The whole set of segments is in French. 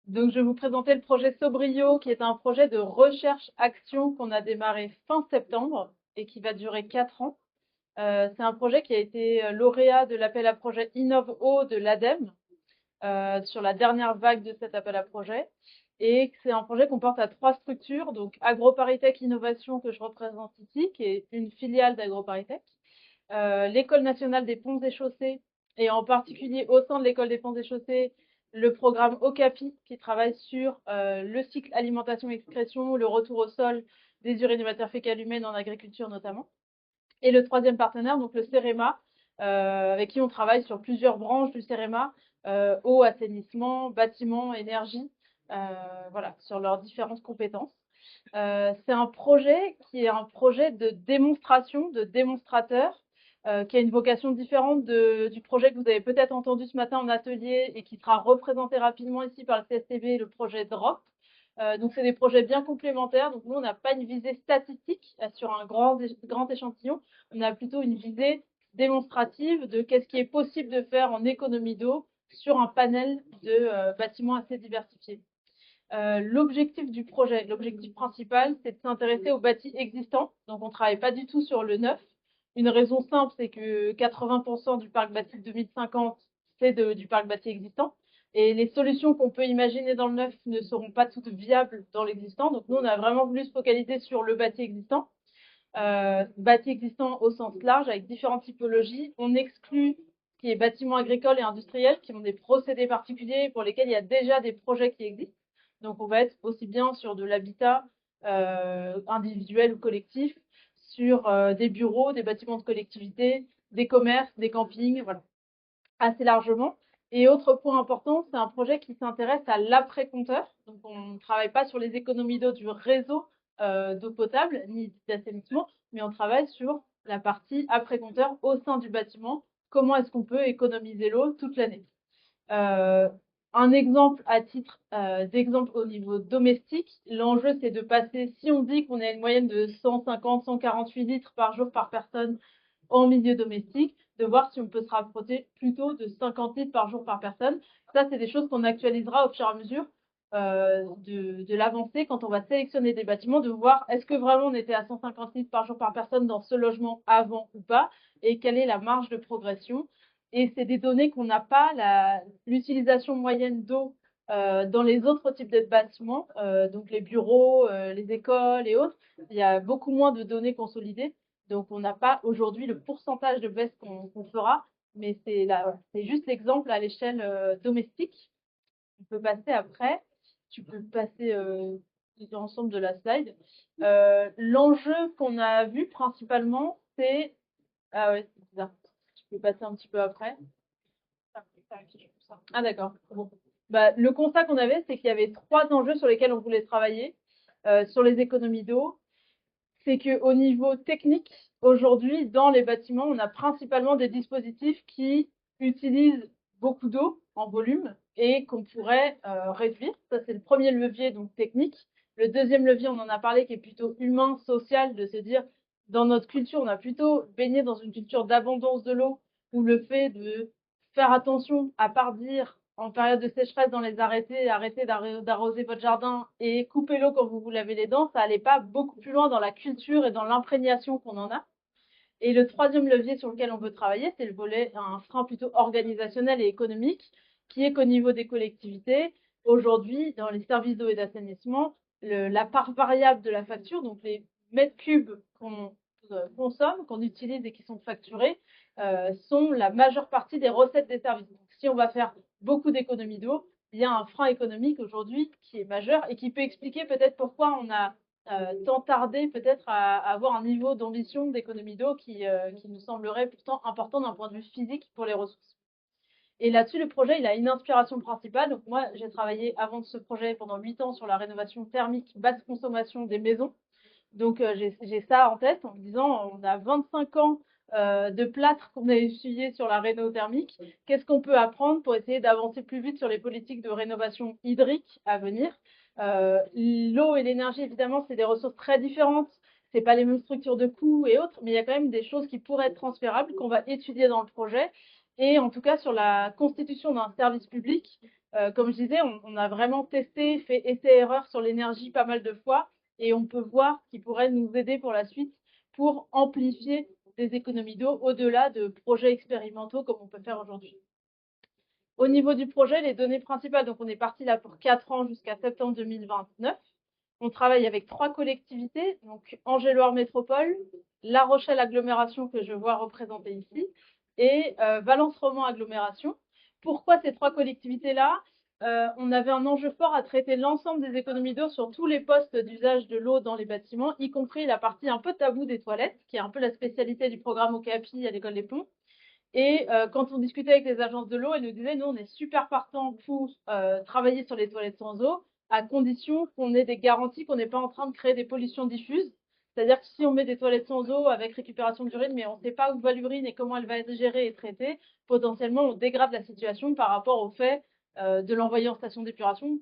Donc, je vais vous présenter le projet Sobrio, qui est un projet de recherche-action qu'on a démarré fin septembre et qui va durer 4 ans. C'est un projet qui a été lauréat de l'appel à projet InnovO de l'ADEME sur la dernière vague de cet appel à projet. Et c'est un projet qu'on porte à 3 structures, donc AgroParisTech Innovation que je représente ici, qui est une filiale d'AgroParisTech, l'École nationale des ponts et chaussées, et en particulier au sein de l'École des ponts et chaussées, le programme OCAPI, qui travaille sur le cycle alimentation-excrétion, le retour au sol des urines et matières fécales humaines en agriculture notamment. Et le troisième partenaire, donc le CEREMA, avec qui on travaille sur plusieurs branches du CEREMA, eau, assainissement, bâtiment, énergie, voilà, sur leurs différentes compétences. C'est un projet qui est un projet de démonstration, de démonstrateur, qui a une vocation différente du projet que vous avez peut-être entendu ce matin en atelier et qui sera représenté rapidement ici par le CSTB, le projet DROP. Donc, c'est des projets bien complémentaires. Donc, nous, on n'a pas une visée statistique sur un grand échantillon. On a plutôt une visée démonstrative de qu'est-ce qui est possible de faire en économie d'eau sur un panel de bâtiments assez diversifiés. L'objectif du projet, l'objectif principal, c'est de s'intéresser aux bâtis existants. Donc, on ne travaille pas du tout sur le neuf. Une raison simple, c'est que 80% du parc bâti de 2050, c'est du parc bâti existant. Et les solutions qu'on peut imaginer dans le neuf ne seront pas toutes viables dans l'existant. Donc, nous, on a vraiment voulu se focaliser sur le bâti existant. Bâti existant au sens large, avec différentes typologies. On exclut ce qui est bâtiments agricoles et industriels, qui ont des procédés particuliers pour lesquels il y a déjà des projets qui existent. Donc, on va être aussi bien sur de l'habitat individuel ou collectif, sur des bureaux, des bâtiments de collectivité, des commerces, des campings, voilà, assez largement. Et autre point important, c'est un projet qui s'intéresse à l'après-compteur. Donc, on ne travaille pas sur les économies d'eau du réseau d'eau potable ni d'assainissement, mais on travaille sur la partie après-compteur au sein du bâtiment. Comment est-ce qu'on peut économiser l'eau toute l'année? Euh, un exemple à titre d'exemple au niveau domestique, l'enjeu c'est de passer, si on dit qu'on a une moyenne de 150-148 litres par jour par personne en milieu domestique, de voir si on peut se rapprocher plutôt de 50 litres par jour par personne. Ça, c'est des choses qu'on actualisera au fur et à mesure de l'avancée quand on va sélectionner des bâtiments, de voir est-ce que vraiment on était à 150 litres par jour par personne dans ce logement avant ou pas, et quelle est la marge de progression. Et c'est des données qu'on n'a pas, l'utilisation moyenne d'eau dans les autres types de bâtiments, donc les bureaux, les écoles et autres. Il y a beaucoup moins de données consolidées. Donc, on n'a pas aujourd'hui le pourcentage de baisse qu'on fera, mais c'est juste l'exemple à l'échelle domestique. On peut passer après. Tu peux passer l'ensemble de la slide. L'enjeu qu'on a vu principalement, c'est... Ah ouais, c'est bizarre. Tu peux passer un petit peu après. Ah d'accord. Bon. Bah, le constat qu'on avait, c'est qu'il y avait 3 enjeux sur lesquels on voulait travailler sur les économies d'eau. C'est qu'au niveau technique, aujourd'hui, dans les bâtiments, on a principalement des dispositifs qui utilisent beaucoup d'eau en volume et qu'on pourrait réduire. Ça, c'est le premier levier, donc technique. Le deuxième levier, on en a parlé, qui est plutôt humain, social, de se dire, dans notre culture, on a plutôt baigné dans une culture d'abondance de l'eau, où le fait de faire attention à part dire en période de sécheresse dans les arrêtés, arrêtez d'arroser votre jardin et coupez l'eau quand vous vous lavez les dents, ça allait pas beaucoup plus loin dans la culture et dans l'imprégnation qu'on en a. Et le troisième levier sur lequel on veut travailler, c'est le volet, un frein plutôt organisationnel et économique, qui est qu'au niveau des collectivités, aujourd'hui, dans les services d'eau et d'assainissement, la part variable de la facture, donc les mètres cubes qu'on consomme, qu'on utilise et qui sont facturés, sont la majeure partie des recettes des services. Donc, si on va faire beaucoup d'économies d'eau, il y a un frein économique aujourd'hui qui est majeur et qui peut expliquer peut-être pourquoi on a tant tardé peut-être à avoir un niveau d'ambition d'économie d'eau qui nous semblerait pourtant important d'un point de vue physique pour les ressources. Et là-dessus, le projet, il a une inspiration principale. Donc moi, j'ai travaillé avant de ce projet pendant 8 ans sur la rénovation thermique basse consommation des maisons. Donc j'ai ça en tête en me disant, on a 25 ans de plâtre qu'on a essuyé sur la réno thermique. Qu'est-ce qu'on peut apprendre pour essayer d'avancer plus vite sur les politiques de rénovation hydrique à venir? L'eau et l'énergie, évidemment, c'est des ressources très différentes. C'est pas les mêmes structures de coûts et autres, mais il y a quand même des choses qui pourraient être transférables qu'on va étudier dans le projet. Et en tout cas, sur la constitution d'un service public, Comme je disais, on a vraiment testé, fait essai-erreur sur l'énergie pas mal de fois et on peut voir ce qui pourrait nous aider pour la suite pour amplifier des économies d'eau au-delà de projets expérimentaux comme on peut faire aujourd'hui. Au niveau du projet, les données principales, donc on est parti là pour 4 ans jusqu'à septembre 2029. On travaille avec 3 collectivités, donc Angers-Loire Métropole, La Rochelle Agglomération que je vois représentée ici et Valence Romand Agglomération. Pourquoi ces 3 collectivités-là? On avait un enjeu fort à traiter l'ensemble des économies d'eau sur tous les postes d'usage de l'eau dans les bâtiments, y compris la partie un peu taboue des toilettes, qui est un peu la spécialité du programme OCAPI à l'école des Ponts. Et quand on discutait avec les agences de l'eau, elles nous disaient, nous, on est super partants pour travailler sur les toilettes sans eau, à condition qu'on ait des garanties qu'on n'est pas en train de créer des pollutions diffuses. C'est-à-dire que si on met des toilettes sans eau avec récupération d'urine, mais on ne sait pas où va l'urine et comment elle va être gérée et traitée, potentiellement, on dégrade la situation par rapport au fait de l'envoyer en station d'épuration,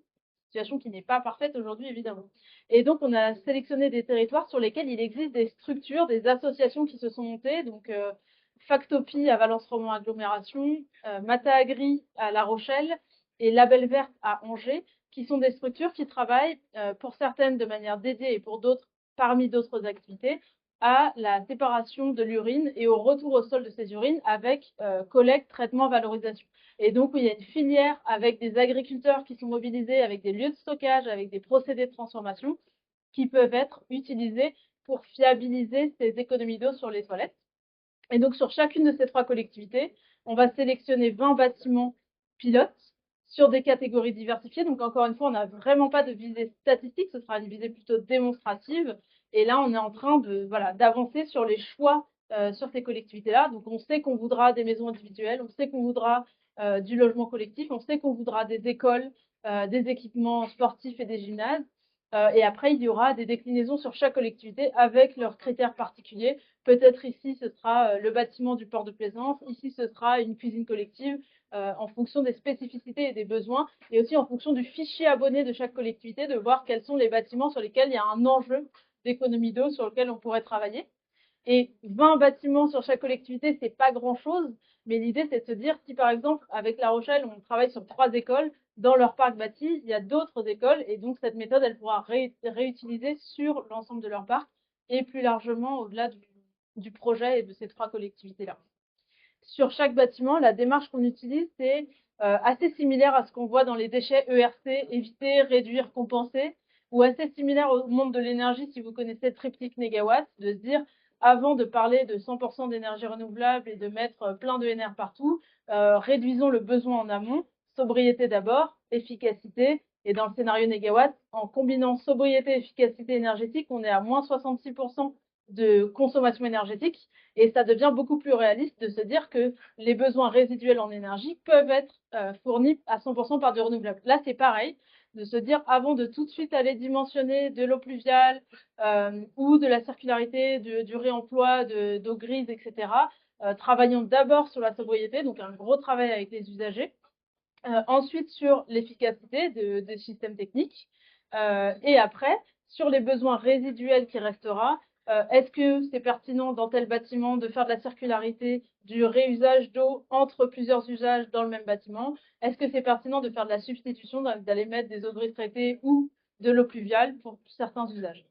situation qui n'est pas parfaite aujourd'hui, évidemment. Et donc, on a sélectionné des territoires sur lesquels il existe des structures, des associations qui se sont montées, donc Factopi à Valence Romand Agglomération, Mata Agri à La Rochelle et Label Verte à Angers, qui sont des structures qui travaillent pour certaines de manière dédiée et pour d'autres, parmi d'autres activités, à la séparation de l'urine et au retour au sol de ces urines avec collecte, traitement, valorisation. Et donc, il y a une filière avec des agriculteurs qui sont mobilisés, avec des lieux de stockage, avec des procédés de transformation qui peuvent être utilisés pour fiabiliser ces économies d'eau sur les toilettes. Et donc, sur chacune de ces 3 collectivités, on va sélectionner 20 bâtiments pilotes sur des catégories diversifiées. Donc, encore une fois, on n'a vraiment pas de visée statistique, ce sera une visée plutôt démonstrative. Et là, on est en train de, voilà, d'avancer sur les choix sur ces collectivités-là. Donc, on sait qu'on voudra des maisons individuelles, on sait qu'on voudra du logement collectif, on sait qu'on voudra des écoles, des équipements sportifs et des gymnases. Et après, il y aura des déclinaisons sur chaque collectivité avec leurs critères particuliers. Peut-être ici, ce sera le bâtiment du port de plaisance. Ici, ce sera une cuisine collective en fonction des spécificités et des besoins et aussi en fonction du fichier abonné de chaque collectivité, de voir quels sont les bâtiments sur lesquels il y a un enjeu d'économie d'eau sur lequel on pourrait travailler. Et 20 bâtiments sur chaque collectivité, c'est pas grand-chose, mais l'idée, c'est de se dire, si par exemple, avec La Rochelle, on travaille sur 3 écoles, dans leur parc bâti, il y a d'autres écoles, et donc cette méthode, elle pourra réutiliser sur l'ensemble de leur parc, et plus largement au-delà du projet et de ces 3 collectivités-là. Sur chaque bâtiment, la démarche qu'on utilise, c'est assez similaire à ce qu'on voit dans les déchets ERC, éviter, réduire, compenser, ou assez similaire au monde de l'énergie, si vous connaissez le triptyque négawatt, de se dire, avant de parler de 100% d'énergie renouvelable et de mettre plein de NR partout, réduisons le besoin en amont, sobriété d'abord, efficacité, et dans le scénario négawatt, en combinant sobriété et efficacité énergétique, on est à moins 66% de consommation énergétique, et ça devient beaucoup plus réaliste de se dire que les besoins résiduels en énergie peuvent être fournis à 100% par du renouvelable. Là, c'est pareil, de se dire avant de tout de suite aller dimensionner de l'eau pluviale ou de la circularité, du réemploi d'eau grise, etc. Travaillons d'abord sur la sobriété, donc un gros travail avec les usagers. Ensuite, sur l'efficacité des systèmes techniques. Et après, sur les besoins résiduels qui restera, est-ce que c'est pertinent dans tel bâtiment de faire de la circularité, du réusage d'eau entre plusieurs usages dans le même bâtiment? Est-ce que c'est pertinent de faire de la substitution, d'aller mettre des eaux de traitées ou de l'eau pluviale pour certains usages?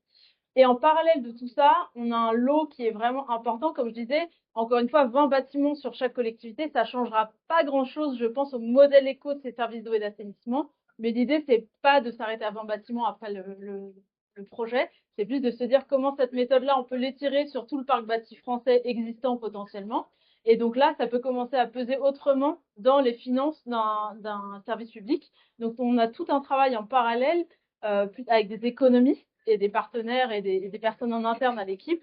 Et en parallèle de tout ça, on a un lot qui est vraiment important. Comme je disais, encore une fois, 20 bâtiments sur chaque collectivité, ça changera pas grand-chose, je pense, au modèle éco de ces services d'eau et d'assainissement. Mais l'idée, c'est pas de s'arrêter à 20 bâtiments après le projet, c'est plus de se dire comment cette méthode-là, on peut l'étirer sur tout le parc bâti français existant potentiellement. Et donc là, ça peut commencer à peser autrement dans les finances d'un service public. Donc on a tout un travail en parallèle avec des économistes et des partenaires et des personnes en interne à l'équipe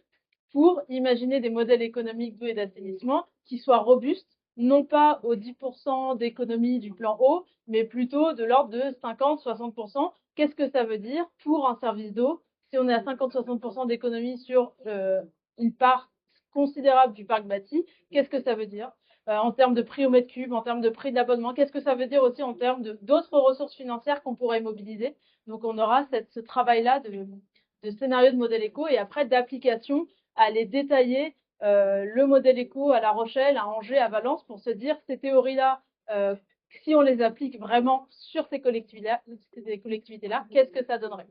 pour imaginer des modèles économiques d'eau et d'assainissement qui soient robustes, non pas aux 10% d'économie du plan eau, mais plutôt de l'ordre de 50-60%. Qu'est-ce que ça veut dire pour un service d'eau si on est à 50-60% d'économie sur une part considérable du parc bâti? Qu'est-ce que ça veut dire en termes de prix au mètre cube, en termes de prix d'abonnement? Qu'est-ce que ça veut dire aussi en termes d'autres ressources financières qu'on pourrait mobiliser? Donc, on aura ce travail-là de scénario de modèle éco et après d'application à aller détailler le modèle éco à La Rochelle, à Angers, à Valence pour se dire ces théories-là, si on les applique vraiment sur ces collectivités-là, qu'est-ce que ça donnerait?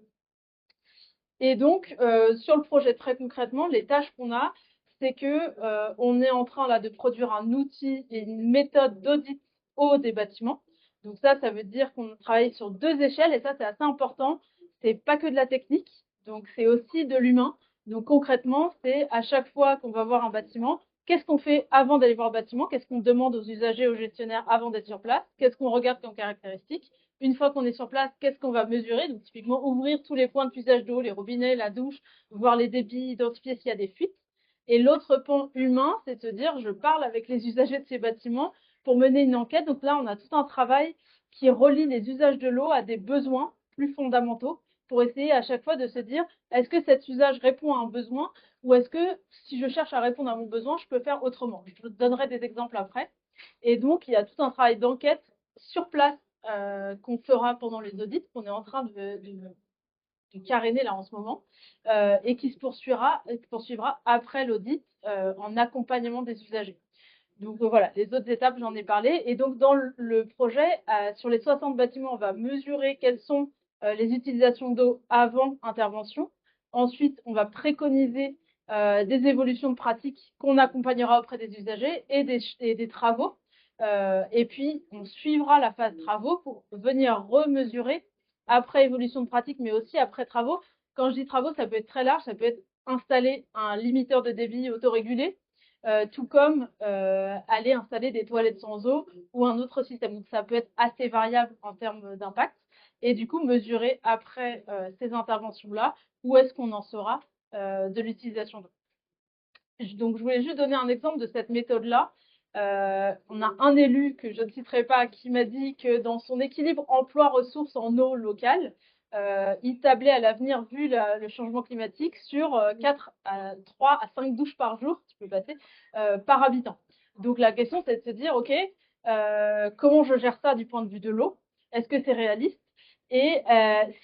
Et donc, sur le projet, très concrètement, les tâches qu'on a, c'est que on est en train là de produire un outil et une méthode d'audit haut des bâtiments. Donc ça veut dire qu'on travaille sur 2 échelles et ça, c'est assez important. C'est pas que de la technique, donc c'est aussi de l'humain. Donc concrètement, c'est à chaque fois qu'on va voir un bâtiment, qu'est-ce qu'on fait avant d'aller voir le bâtiment? Qu'est-ce qu'on demande aux usagers, aux gestionnaires avant d'être sur place? Qu'est-ce qu'on regarde comme caractéristiques? Une fois qu'on est sur place, qu'est-ce qu'on va mesurer? Donc, typiquement, ouvrir tous les points de puisage d'eau, les robinets, la douche, voir les débits, identifier s'il y a des fuites. Et l'autre pan humain, c'est de se dire, je parle avec les usagers de ces bâtiments pour mener une enquête. Donc là, on a tout un travail qui relie les usages de l'eau à des besoins plus fondamentaux pour essayer à chaque fois de se dire, est-ce que cet usage répond à un besoin ou est-ce que si je cherche à répondre à mon besoin, je peux faire autrement? Je vous donnerai des exemples après. Et donc, il y a tout un travail d'enquête sur place qu'on fera pendant les audits, qu'on est en train de caréner là en ce moment, et qui se poursuivra après l'audit en accompagnement des usagers. Donc voilà, les autres étapes, j'en ai parlé. Et donc dans le projet, sur les 60 bâtiments, on va mesurer quelles sont les utilisations d'eau avant intervention. Ensuite, on va préconiser des évolutions de pratiques qu'on accompagnera auprès des usagers et des travaux. Et puis, on suivra la phase travaux pour venir remesurer après évolution de pratique, mais aussi après travaux. Quand je dis travaux, ça peut être très large, ça peut être installer un limiteur de débit autorégulé, tout comme aller installer des toilettes sans eau ou un autre système. Donc ça peut être assez variable en termes d'impact. Et du coup, mesurer après ces interventions-là, où est-ce qu'on en sera de l'utilisation d'eau. Donc je voulais juste donner un exemple de cette méthode-là. On a un élu que je ne citerai pas qui m'a dit que dans son équilibre emploi-ressources en eau locale, il tablait à l'avenir, vu le changement climatique, sur 3 à 5 douches par jour, tu peux passer, par habitant. Donc la question, c'est de se dire, OK, comment je gère ça du point de vue de l'eau? Est-ce que c'est réaliste? Et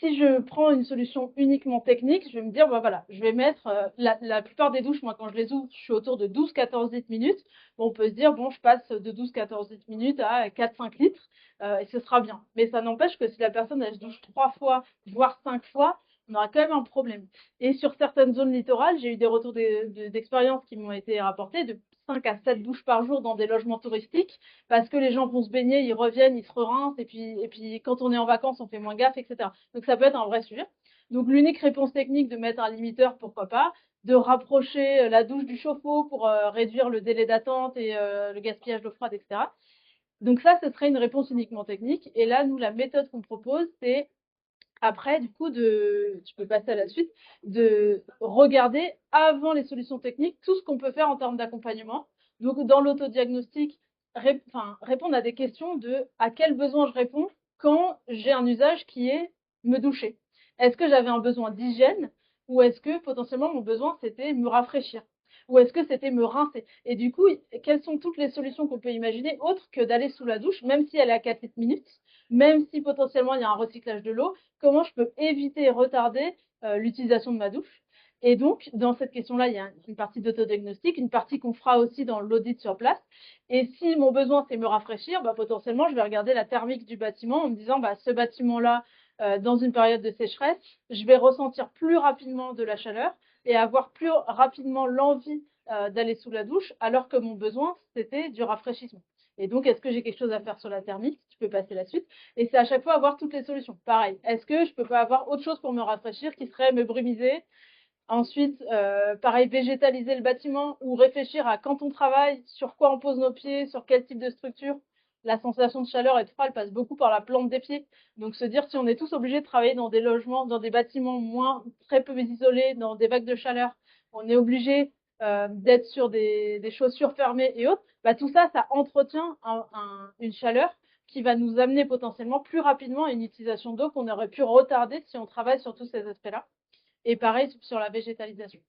si je prends une solution uniquement technique, je vais me dire, bah voilà, je vais mettre la plupart des douches, moi quand je les ouvre, je suis autour de 12-14 litres minutes. Bon, on peut se dire, bon, je passe de 12-14 litres minutes à 4-5 litres et ce sera bien. Mais ça n'empêche que si la personne elle se douche 3 fois, voire 5 fois, on aura quand même un problème. Et sur certaines zones littorales, j'ai eu des retours d'expérience qui m'ont été rapportés de 5 à 7 douches par jour dans des logements touristiques parce que les gens vont se baigner, ils reviennent, ils se rincent, et puis quand on est en vacances, on fait moins gaffe, etc. Donc ça peut être un vrai sujet. Donc l'unique réponse technique de mettre un limiteur, pourquoi pas, de rapprocher la douche du chauffe-eau pour réduire le délai d'attente et le gaspillage d'eau froide, etc. Donc ça, ce serait une réponse uniquement technique. Et là, nous, la méthode qu'on propose, c'est après, du coup, tu peux passer à la suite, de regarder avant les solutions techniques tout ce qu'on peut faire en termes d'accompagnement. Donc, dans l'autodiagnostic, répondre à des questions de à quel besoin je réponds quand j'ai un usage qui est me doucher. Est-ce que j'avais un besoin d'hygiène ou est-ce que potentiellement mon besoin c'était me rafraîchir ou est-ce que c'était me rincer? Et du coup, quelles sont toutes les solutions qu'on peut imaginer autres que d'aller sous la douche, même si elle est à 4 minutes, même si potentiellement il y a un recyclage de l'eau, comment je peux éviter et retarder l'utilisation de ma douche. Et donc, dans cette question-là, il y a une partie d'autodiagnostic, une partie qu'on fera aussi dans l'audit sur place. Et si mon besoin, c'est me rafraîchir, bah, potentiellement, je vais regarder la thermique du bâtiment en me disant, bah, ce bâtiment-là, dans une période de sécheresse, je vais ressentir plus rapidement de la chaleur et avoir plus rapidement l'envie d'aller sous la douche, alors que mon besoin, c'était du rafraîchissement. Et donc, est-ce que j'ai quelque chose à faire sur la thermique? Tu peux passer la suite. Et c'est à chaque fois avoir toutes les solutions. Pareil, est-ce que je peux pas avoir autre chose pour me rafraîchir qui serait me brumiser? Ensuite, pareil, végétaliser le bâtiment ou réfléchir à quand on travaille, sur quoi on pose nos pieds, sur quel type de structure. La sensation de chaleur et de froid, elle passe beaucoup par la plante des pieds. Donc, se dire si on est tous obligés de travailler dans des logements, dans des bâtiments très peu isolés, dans des vagues de chaleur, on est obligé d'être sur des chaussures fermées et autres, bah, tout ça, ça entretient une chaleur qui va nous amener potentiellement plus rapidement à une utilisation d'eau qu'on aurait pu retarder si on travaille sur tous ces aspects-là. Et pareil sur la végétalisation.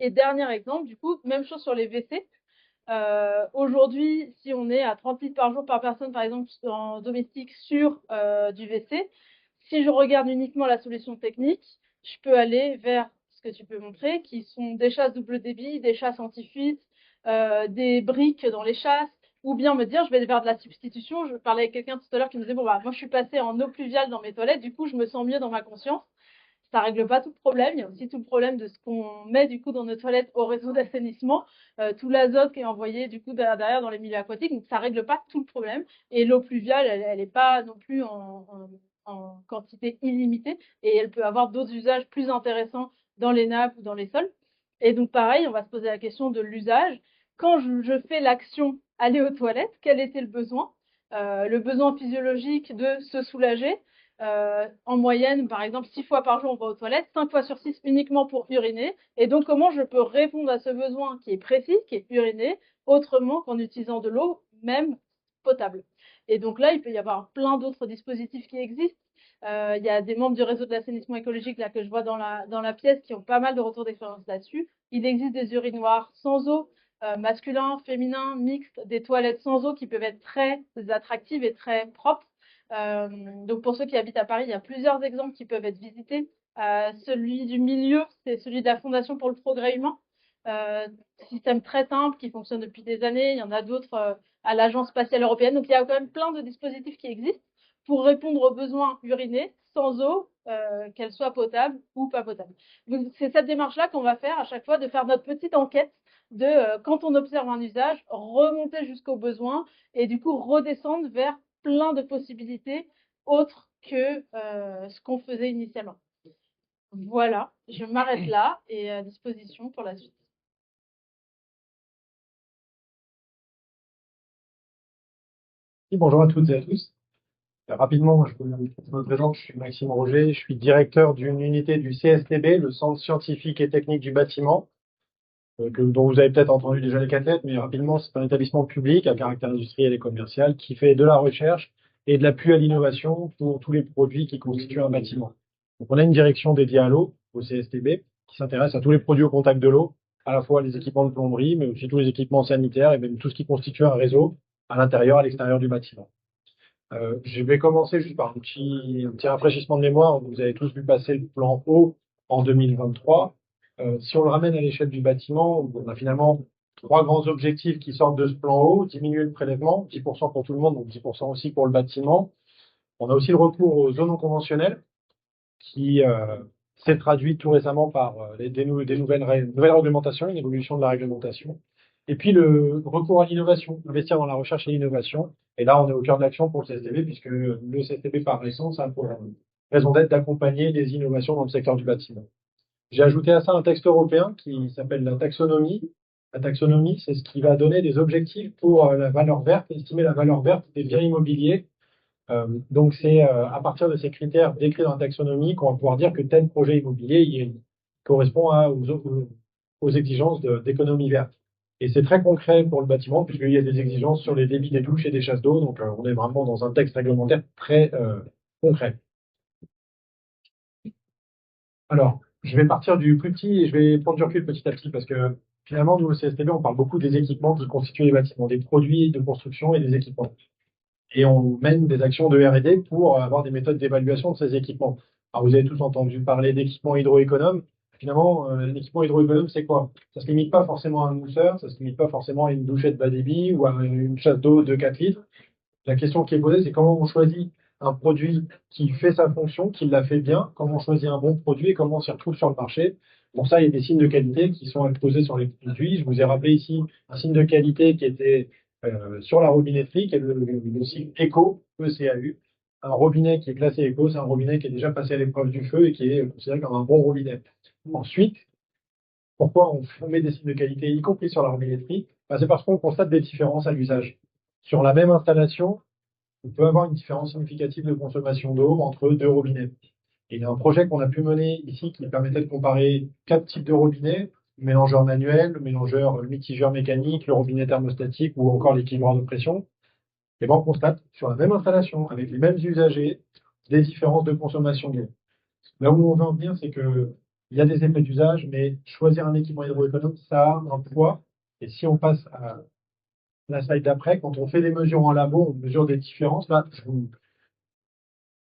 Et dernier exemple, du coup, même chose sur les WC. Aujourd'hui, si on est à 30 litres par jour par personne, par exemple, en domestique sur du WC, si je regarde uniquement la solution technique, je peux aller vers ce que tu peux montrer, qui sont des chasses double débit, des chasses anti-fuite, des briques dans les chasses, ou bien me dire, je vais faire de la substitution. Je parlais avec quelqu'un tout à l'heure qui me disait, bon, bah, moi, je suis passée en eau pluviale dans mes toilettes, du coup, je me sens mieux dans ma conscience. Ça règle pas tout le problème. Il y a aussi tout le problème de ce qu'on met du coup dans nos toilettes au réseau d'assainissement, tout l'azote qui est envoyé du coup derrière dans les milieux aquatiques. Donc ça règle pas tout le problème. Et l'eau pluviale, elle est pas non plus en quantité illimitée et elle peut avoir d'autres usages plus intéressants dans les nappes ou dans les sols. Et donc pareil, on va se poser la question de l'usage. Quand je fais l'action aller aux toilettes, quel était le besoin? Le besoin physiologique de se soulager, en moyenne, par exemple, 6 fois par jour, on va aux toilettes, 5 fois sur 6 uniquement pour uriner. Et donc, comment je peux répondre à ce besoin qui est précis, qui est uriner, autrement qu'en utilisant de l'eau, même potable. Et donc là, il peut y avoir plein d'autres dispositifs qui existent. Il y a des membres du réseau de l'assainissement écologique là que je vois dans la pièce qui ont pas mal de retours d'expérience là-dessus. Il existe des urinoirs sans eau, masculins, féminins, mixtes, des toilettes sans eau qui peuvent être très attractives et très propres. Donc pour ceux qui habitent à Paris, il y a plusieurs exemples qui peuvent être visités. Celui du milieu, c'est celui de la Fondation pour le progrès humain. Système très simple qui fonctionne depuis des années. Il y en a d'autres à l'Agence spatiale européenne. Donc il y a quand même plein de dispositifs qui existent pour répondre aux besoins urinés sans eau, qu'elle soit potable ou pas potable. Donc c'est cette démarche-là qu'on va faire à chaque fois, de faire notre petite enquête de quand on observe un usage, remonter jusqu'aux besoins et du coup redescendre vers plein de possibilités autres que ce qu'on faisait initialement. Voilà, je m'arrête là et à disposition pour la suite. Oui, bonjour à toutes et à tous. Rapidement, je me présente, je suis Maxime Roger, je suis directeur d'une unité du CSTB, le Centre scientifique et technique du bâtiment, dont vous avez peut-être entendu déjà les 4 lettres, mais rapidement, c'est un établissement public à caractère industriel et commercial qui fait de la recherche et de l'appui à l'innovation pour tous les produits qui constituent un bâtiment. Donc, on a une direction dédiée à l'eau, au CSTB, qui s'intéresse à tous les produits au contact de l'eau, à la fois les équipements de plomberie, mais aussi tous les équipements sanitaires et même tout ce qui constitue un réseau à l'intérieur, à l'extérieur du bâtiment. Je vais commencer juste par un petit rafraîchissement de mémoire. Vous avez tous vu passer le plan eau en 2023. Si on le ramène à l'échelle du bâtiment, on a finalement 3 grands objectifs qui sortent de ce plan eau: diminuer le prélèvement, 10% pour tout le monde, donc 10% aussi pour le bâtiment. On a aussi le recours aux zones non conventionnelles qui s'est traduit tout récemment par des nouvelles réglementations, une évolution de la réglementation. Et puis le recours à l'innovation, investir dans la recherche et l'innovation. Et là, on est au cœur de l'action pour le CSTB, puisque le CSTB, par essence, a pour raison d'être d'accompagner les innovations dans le secteur du bâtiment. J'ai ajouté à ça un texte européen qui s'appelle la taxonomie. La taxonomie, c'est ce qui va donner des objectifs pour la valeur verte, estimer la valeur verte des biens immobiliers. Donc c'est à partir de ces critères décrits dans la taxonomie qu'on va pouvoir dire que tel projet immobilier correspond aux exigences d'économie verte. Et c'est très concret pour le bâtiment, puisqu'il y a des exigences sur les débits des douches et des chasses d'eau. Donc, on est vraiment dans un texte réglementaire très concret. Alors, je vais partir du plus petit et je vais prendre du recul petit à petit, parce que finalement, nous, au CSTB, on parle beaucoup des équipements qui constituent les bâtiments, des produits de construction et des équipements. Et on mène des actions de R&D pour avoir des méthodes d'évaluation de ces équipements. Alors, vous avez tous entendu parler d'équipements hydroéconomes. Finalement, l'équipement hydroéconome, c'est quoi? Ça se limite pas forcément à un mousseur, ça se limite pas forcément à une douchette bas débit ou à une chasse d'eau de 4 litres. La question qui est posée, c'est comment on choisit un produit qui fait sa fonction, qui la fait bien, comment on choisit un bon produit et comment on s'y retrouve sur le marché. Pour ça, il y a des signes de qualité qui sont exposés sur les produits. Je vous ai rappelé ici un signe de qualité qui était sur la robinetterie, qui est le signe ECO, ECAU. Un robinet qui est classé ECO, c'est un robinet qui est déjà passé à l'épreuve du feu et qui est considéré comme un bon robinet. Ensuite, pourquoi on met des signes de qualité, y compris sur la robinetterie? C'est parce qu'on constate des différences à l'usage. Sur la même installation, on peut avoir une différence significative de consommation d'eau entre 2 robinets. Et il y a un projet qu'on a pu mener ici qui permettait de comparer 4 types de robinets: le mélangeur manuel, le mélangeur mitigeur mécanique, le robinet thermostatique ou encore l'équilibreur de pression. Et bien, on constate sur la même installation, avec les mêmes usagers, des différences de consommation d'eau. Là où on veut en venir, c'est que il y a des effets d'usage, mais choisir un équipement hydroéconome, ça a un poids. Et si on passe à la slide d'après, quand on fait des mesures en labo, on mesure des différences. Là,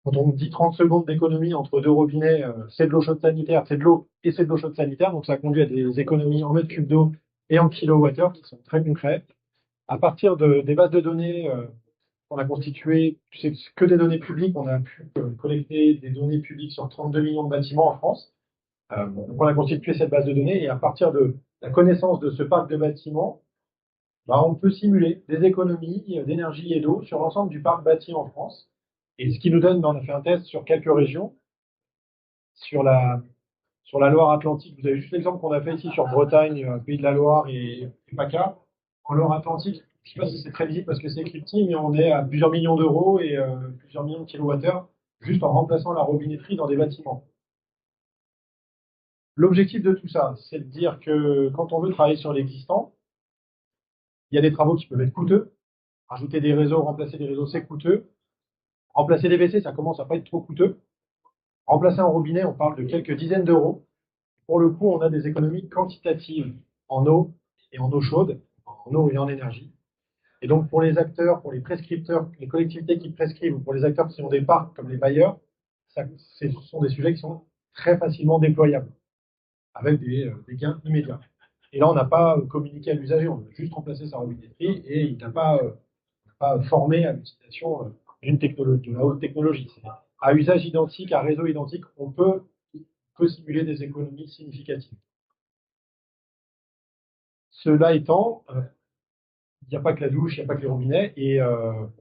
quand on dit 30 secondes d'économie entre 2 robinets, c'est de l'eau chaude sanitaire, c'est de l'eau et c'est de l'eau chaude sanitaire. Donc ça conduit à des économies en mètres cubes d'eau et en kilowattheure qui sont très concrètes. À partir des bases de données qu'on a constituées, c'est que des données publiques, on a pu collecter des données publiques sur 32 millions de bâtiments en France. Donc on a constitué cette base de données et à partir de la connaissance de ce parc de bâtiments, bah, on peut simuler des économies d'énergie et d'eau sur l'ensemble du parc bâti en France. Et ce qui nous donne, on a fait un test sur quelques régions, sur la Loire-Atlantique. Vous avez juste l'exemple qu'on a fait ici sur Bretagne, Pays de la Loire et PACA. En Loire-Atlantique, je ne sais pas si c'est très visible parce que c'est écrit petit, mais on est à plusieurs millions d'euros et plusieurs millions de kilowattheures juste en remplaçant la robinetterie dans des bâtiments. L'objectif de tout ça, c'est de dire que quand on veut travailler sur l'existant, il y a des travaux qui peuvent être coûteux. Rajouter des réseaux, remplacer des réseaux, c'est coûteux. Remplacer des WC, ça commence à pas être trop coûteux. Remplacer un robinet, on parle de quelques dizaines d'euros. Pour le coup, on a des économies quantitatives en eau et en eau chaude, en eau et en énergie. Et donc, pour les acteurs, pour les prescripteurs, les collectivités qui prescrivent, ou pour les acteurs qui ont des parcs, comme les bailleurs, ce sont des sujets qui sont très facilement déployables, avec des gains immédiats. Et là, on n'a pas communiqué à l'usager, on a juste remplacé sa robinetterie et il n'a pas formé à l'utilisation d'une technologie, de la haute technologie. À usage identique, à réseau identique, on peut simuler des économies significatives. Cela étant, il n'y a pas que la douche, il n'y a pas que les robinets, et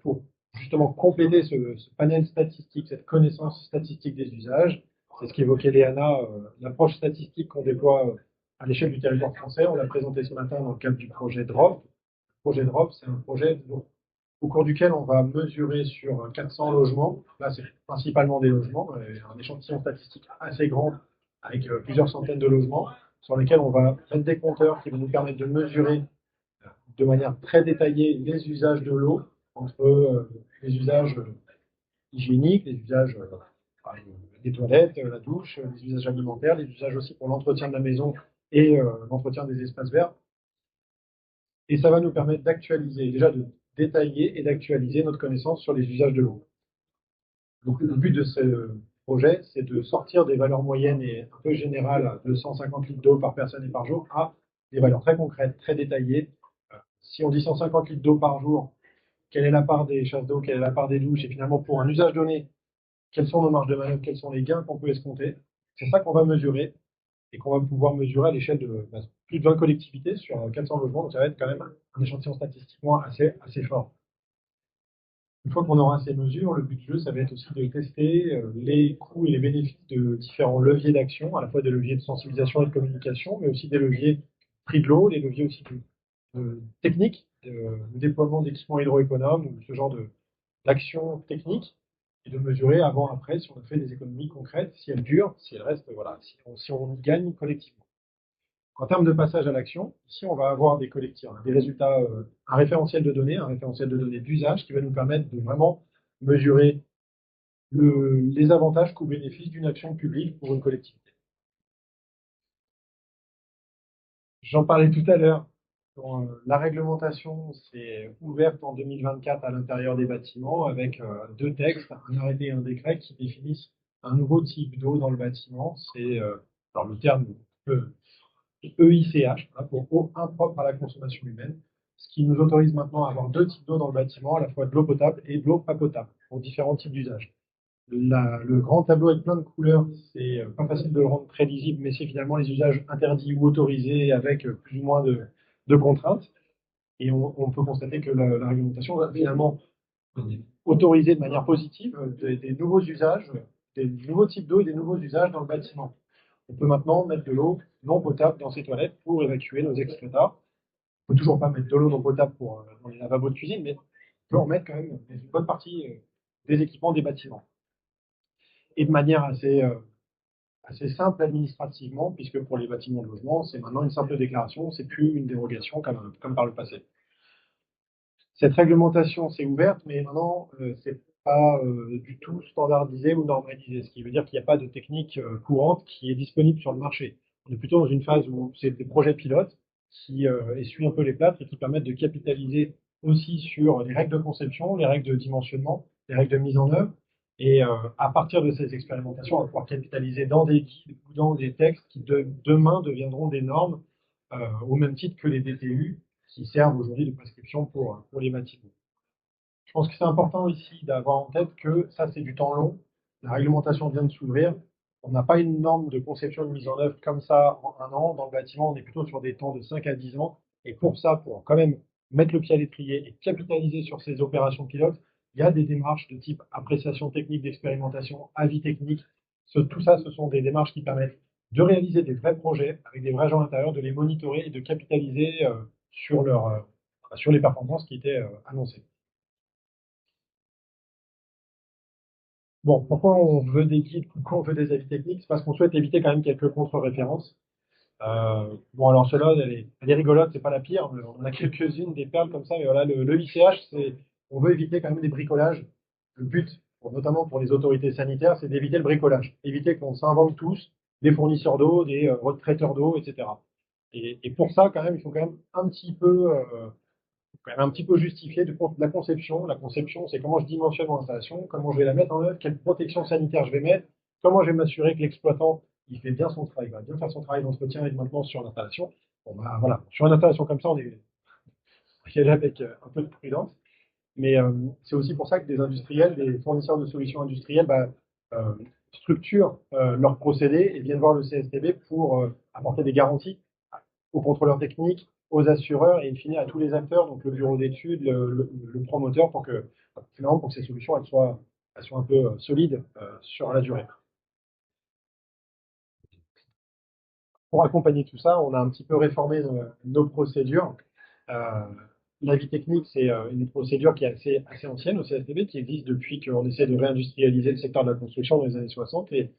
pour justement compléter ce panel statistique, cette connaissance statistique des usages, c'est ce qu'évoquait Léana, l'approche statistique qu'on déploie à l'échelle du territoire français. On l'a présenté ce matin dans le cadre du projet DROP. Le projet DROP, c'est un projet au cours duquel on va mesurer sur 400 logements. Là, c'est principalement des logements, un échantillon statistique assez grand avec plusieurs centaines de logements sur lesquels on va mettre des compteurs qui vont nous permettre de mesurer de manière très détaillée les usages de l'eau entre les usages hygiéniques, les usages des toilettes, la douche, les usages alimentaires, les usages aussi pour l'entretien de la maison et l'entretien des espaces verts. Et ça va nous permettre d'actualiser, déjà de détailler et d'actualiser notre connaissance sur les usages de l'eau. Donc le but de ce projet, c'est de sortir des valeurs moyennes et un peu générales de 150 litres d'eau par personne et par jour à des valeurs très concrètes, très détaillées. Si on dit 150 litres d'eau par jour, quelle est la part des chasses d'eau, quelle est la part des douches, et finalement pour un usage donné, quelles sont nos marges de manœuvre, quels sont les gains qu'on peut escompter. C'est ça qu'on va mesurer et qu'on va pouvoir mesurer à l'échelle de plus de 20 collectivités sur 400 logements. Donc ça va être quand même un échantillon statistiquement assez fort. Une fois qu'on aura ces mesures, le but du jeu, ça va être aussi de tester les coûts et les bénéfices de différents leviers d'action, à la fois des leviers de sensibilisation et de communication, mais aussi des leviers prix de l'eau, les leviers aussi techniques, de déploiement d'équipements hydroéconomes ou ce genre d'actions techniques, et de mesurer avant, après, si on a fait des économies concrètes, si elles durent, si elles restent, voilà, si on y gagne collectivement. En termes de passage à l'action, ici, on va avoir des résultats, un référentiel de données d'usage qui va nous permettre de vraiment mesurer les avantages coûts-bénéfices d'une action publique pour une collectivité. J'en parlais tout à l'heure. La réglementation s'est ouverte en 2024 à l'intérieur des bâtiments avec deux textes, un arrêté et un décret qui définissent un nouveau type d'eau dans le bâtiment. C'est alors le terme EICH, pour eau impropre à la consommation humaine, ce qui nous autorise maintenant à avoir deux types d'eau dans le bâtiment, à la fois de l'eau potable et de l'eau pas potable, pour différents types d'usages. Le grand tableau avec plein de couleurs, c'est pas facile de le rendre très lisible, mais c'est finalement les usages interdits ou autorisés avec plus ou moins de contraintes. Et on peut constater que la réglementation va finalement autoriser de manière positive des nouveaux usages, des nouveaux types d'eau et des nouveaux usages dans le bâtiment. On peut maintenant mettre de l'eau non potable dans ses toilettes pour évacuer nos excrétas. On peut toujours pas mettre de l'eau non potable dans les lavabos de cuisine, mais on peut en mettre quand même une bonne partie des équipements des bâtiments. Et de manière assez simple administrativement, puisque pour les bâtiments de logement, c'est maintenant une simple déclaration, c'est plus une dérogation comme par le passé. Cette réglementation s'est ouverte, mais maintenant, c'est pas du tout standardisé ou normalisé, ce qui veut dire qu'il n'y a pas de technique courante qui est disponible sur le marché. On est plutôt dans une phase où c'est des projets pilotes qui essuient un peu les plâtres et qui permettent de capitaliser aussi sur les règles de conception, les règles de dimensionnement, les règles de mise en œuvre. Et à partir de ces expérimentations, on va pouvoir capitaliser dans des guides ou dans des textes qui demain deviendront des normes au même titre que les DTU qui servent aujourd'hui de prescription pour les bâtiments. Je pense que c'est important ici d'avoir en tête que ça, c'est du temps long. La réglementation vient de s'ouvrir. On n'a pas une norme de conception et de mise en œuvre comme ça en un an. Dans le bâtiment, on est plutôt sur des temps de 5 à 10 ans. Et pour ça, pour quand même mettre le pied à l'étrier et capitaliser sur ces opérations pilotes, il y a des démarches de type appréciation technique, d'expérimentation, avis technique. Tout ça, ce sont des démarches qui permettent de réaliser des vrais projets avec des vrais gens à l'intérieur, de les monitorer et de capitaliser sur les performances qui étaient annoncées. Bon, pourquoi on veut des guides, pourquoi on veut des avis techniques? C'est parce qu'on souhaite éviter quand même quelques contre-références. Bon, alors celle-là, elle est rigolote, c'est pas la pire. On a quelques-unes, des perles comme ça, mais voilà, le ICH, on veut éviter quand même des bricolages. Le but, notamment pour les autorités sanitaires, c'est d'éviter le bricolage. Éviter qu'on s'invente tous des fournisseurs d'eau, des retraiteurs d'eau, etc. Et pour ça, quand même, il faut quand même un petit peu justifié de la conception. La conception, c'est comment je dimensionne mon installation, comment je vais la mettre en œuvre, quelle protection sanitaire je vais mettre, comment je vais m'assurer que l'exploitant il fait bien son travail, va bien faire son travail d'entretien et de maintenance sur l'installation. Bon, bah, voilà. Sur une installation comme ça, on est y aller avec un peu de prudence. Mais c'est aussi pour ça que des industriels, des fournisseurs de solutions industrielles, euh, structurent leurs procédés et viennent voir le CSTB pour apporter des garanties aux contrôleurs techniques, aux assureurs et in fine à tous les acteurs, donc le bureau d'études, le promoteur, finalement pour que ces solutions elles soient un peu solides sur la durée. Pour accompagner tout ça, on a un petit peu réformé nos procédures. Euh, L'avis technique, c'est une procédure qui est assez ancienne au CSTB, qui existe depuis qu'on essaie de réindustrialiser le secteur de la construction dans les années 60. Et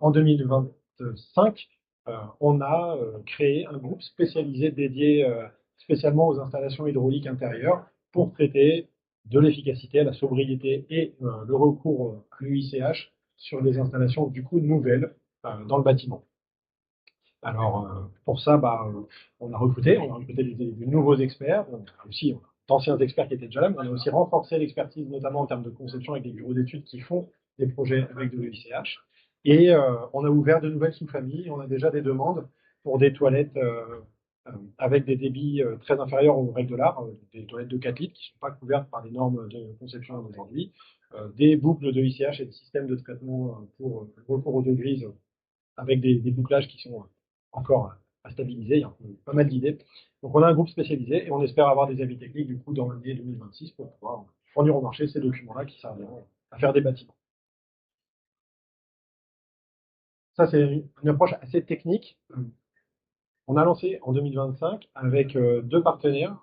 en 2025, on a créé un groupe spécialisé dédié spécialement aux installations hydrauliques intérieures pour traiter de l'efficacité, la sobriété et le recours à l'UICH sur des installations du coup nouvelles dans le bâtiment. Alors, pour ça, on a recruté de nouveaux experts, on a aussi d'anciens experts qui étaient déjà là, mais on a aussi renforcé l'expertise, notamment en termes de conception avec des bureaux d'études qui font des projets avec de l'UICH. Et on a ouvert de nouvelles sous-familles, on a déjà des demandes pour des toilettes avec des débits très inférieurs aux règles de l'art, des toilettes de 4 litres qui ne sont pas couvertes par les normes de conception d'aujourd'hui, des boucles de ICH et des systèmes de traitement pour le recours aux eaux grises avec des bouclages qui sont encore à stabiliser. Il y a pas mal d'idées. Donc, on a un groupe spécialisé et on espère avoir des avis techniques du coup dans l'année 2026 pour pouvoir fournir au marché ces documents-là qui serviront à faire des bâtiments. Ça, c'est une approche assez technique. On a lancé en 2025 avec deux partenaires,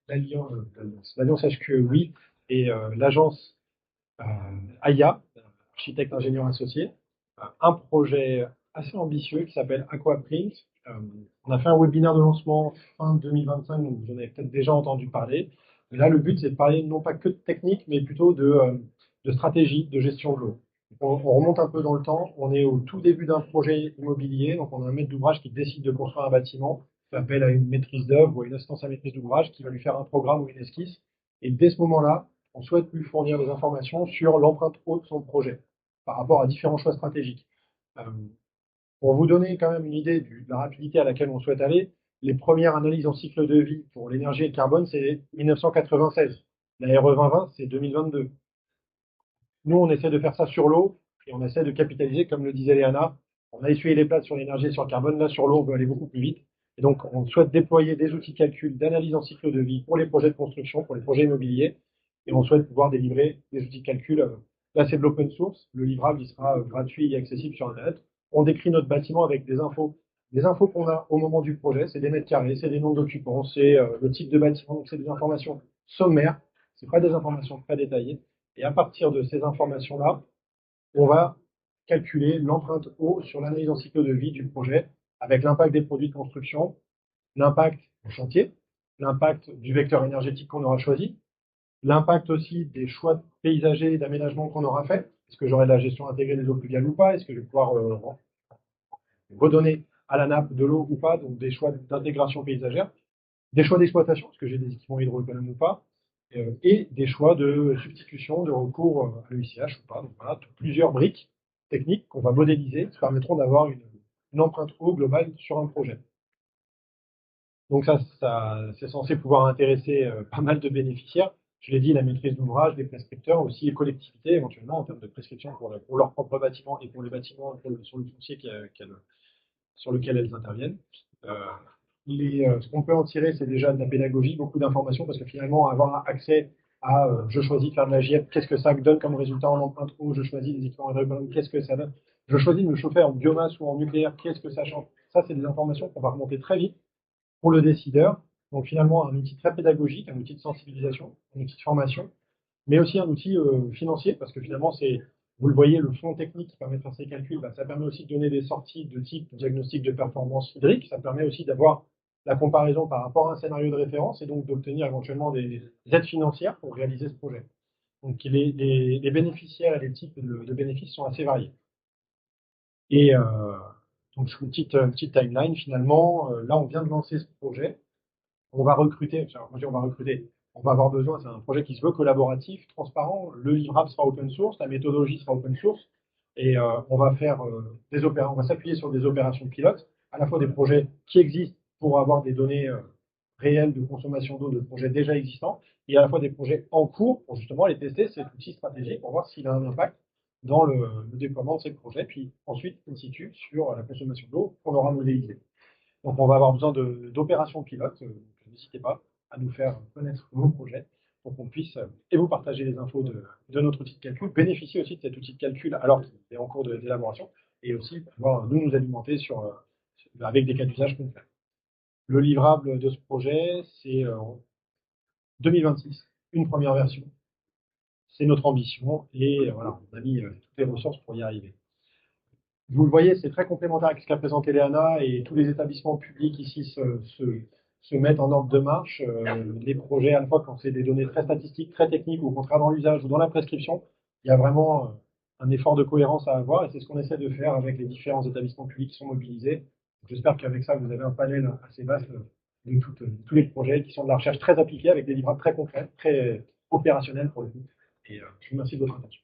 l'Alliance HQE et l'agence AIA, architecte ingénieur associé, un projet assez ambitieux qui s'appelle Aquaprint. On a fait un webinaire de lancement fin 2025, donc vous en avez peut-être déjà entendu parler. Mais là, le but, c'est de parler non pas que de technique, mais plutôt de stratégie, de gestion de l'eau. On remonte un peu dans le temps. On est au tout début d'un projet immobilier. Donc, on a un maître d'ouvrage qui décide de construire un bâtiment, fait appel à une maîtrise d'œuvre ou à une assistance à maîtrise d'ouvrage qui va lui faire un programme ou une esquisse. Et dès ce moment-là, on souhaite lui fournir des informations sur l'empreinte eau de son projet par rapport à différents choix stratégiques. Euh, pour vous donner quand même une idée de la rapidité à laquelle on souhaite aller, les premières analyses en cycle de vie pour l'énergie et le carbone, c'est 1996. La RE 2020, c'est 2022. Nous, on essaie de faire ça sur l'eau et on essaie de capitaliser, comme le disait Léana. On a essuyé les plates sur l'énergie et sur le carbone. Là, sur l'eau, on veut aller beaucoup plus vite. Et donc, on souhaite déployer des outils de calcul, d'analyse en cycle de vie pour les projets de construction, pour les projets immobiliers. Et on souhaite pouvoir délivrer des outils de calcul. Là, c'est de l'open source. Le livrable, il sera gratuit et accessible sur Internet. On décrit notre bâtiment avec des infos. Les infos qu'on a au moment du projet, c'est des mètres carrés, c'est des noms d'occupants, c'est le type de bâtiment, donc c'est des informations sommaires. C'est pas des informations très détaillées. Et à partir de ces informations-là, on va calculer l'empreinte eau sur l'analyse en cycle de vie du projet, avec l'impact des produits de construction, l'impact au chantier, l'impact du vecteur énergétique qu'on aura choisi, l'impact aussi des choix paysagers et d'aménagement qu'on aura fait. Est-ce que j'aurai de la gestion intégrée des eaux pluviales ou pas? Est-ce que je vais pouvoir redonner à la nappe de l'eau ou pas? Donc des choix d'intégration paysagère, des choix d'exploitation, est-ce que j'ai des équipements hydroéconomes ou pas, et des choix de substitution, de recours à l'EICH ou pas. Donc voilà, plusieurs briques techniques qu'on va modéliser qui permettront d'avoir une empreinte eau globale sur un projet. Donc ça c'est censé pouvoir intéresser pas mal de bénéficiaires. Je l'ai dit, la maîtrise d'ouvrage, les prescripteurs, aussi les collectivités éventuellement en termes de prescription pour leur propre bâtiment et pour les bâtiments sur le foncier sur lequel elles interviennent. Euh, ce qu'on peut en tirer, c'est déjà de la pédagogie, beaucoup d'informations, parce que finalement, avoir accès à je choisis de faire de la GIEP, qu'est-ce que ça donne comme résultat en empreinte eau, je choisis des équipements agricoles, qu'est-ce que ça donne, je choisis de me chauffer en biomasse ou en nucléaire, qu'est-ce que ça change. Ça, c'est des informations qu'on va remonter très vite pour le décideur. Donc finalement, un outil très pédagogique, un outil de sensibilisation, un outil de formation, mais aussi un outil financier, parce que finalement, vous le voyez, le fonds technique qui permet de faire ces calculs, bah, ça permet aussi de donner des sorties de type diagnostic de performance hydrique, ça permet aussi d'avoir la comparaison par rapport à un scénario de référence et donc d'obtenir éventuellement des aides financières pour réaliser ce projet. Donc les bénéficiaires et les types de bénéfices sont assez variés. Et donc une petite timeline finalement, là on vient de lancer ce projet, on va recruter, on va avoir besoin, c'est un projet qui se veut collaboratif, transparent, le livrable sera open source, la méthodologie sera open source, et on va faire on va s'appuyer sur des opérations pilotes, à la fois des projets qui existent pour avoir des données réelles de consommation d'eau de projets déjà existants, et à la fois des projets en cours pour justement aller tester cet outil stratégique pour voir s'il a un impact dans le déploiement de ces projets, puis ensuite in situ sur la consommation d'eau qu'on aura modélisée. Donc, on va avoir besoin d'opérations pilotes. N'hésitez pas à nous faire connaître vos projets pour qu'on puisse et vous partager les infos de notre outil de calcul, bénéficier aussi de cet outil de calcul alors qu'il est en cours d'élaboration et aussi pouvoir nous alimenter avec des cas d'usage concrets. Le livrable de ce projet, c'est en 2026, une première version. C'est notre ambition et voilà, on a mis toutes les ressources pour y arriver. Vous le voyez, c'est très complémentaire avec ce qu'a présenté Léana et tous les établissements publics ici se mettent en ordre de marche. Les projets, à la fois quand c'est des données très statistiques, très techniques, ou au contraire dans l'usage ou dans la prescription, il y a vraiment un effort de cohérence à avoir et c'est ce qu'on essaie de faire avec les différents établissements publics qui sont mobilisés. J'espère qu'avec ça, vous avez un panel assez vaste de tous les projets qui sont de la recherche très appliquée avec des livrables très concrets, très opérationnels pour le coup. Et je vous remercie de votre attention.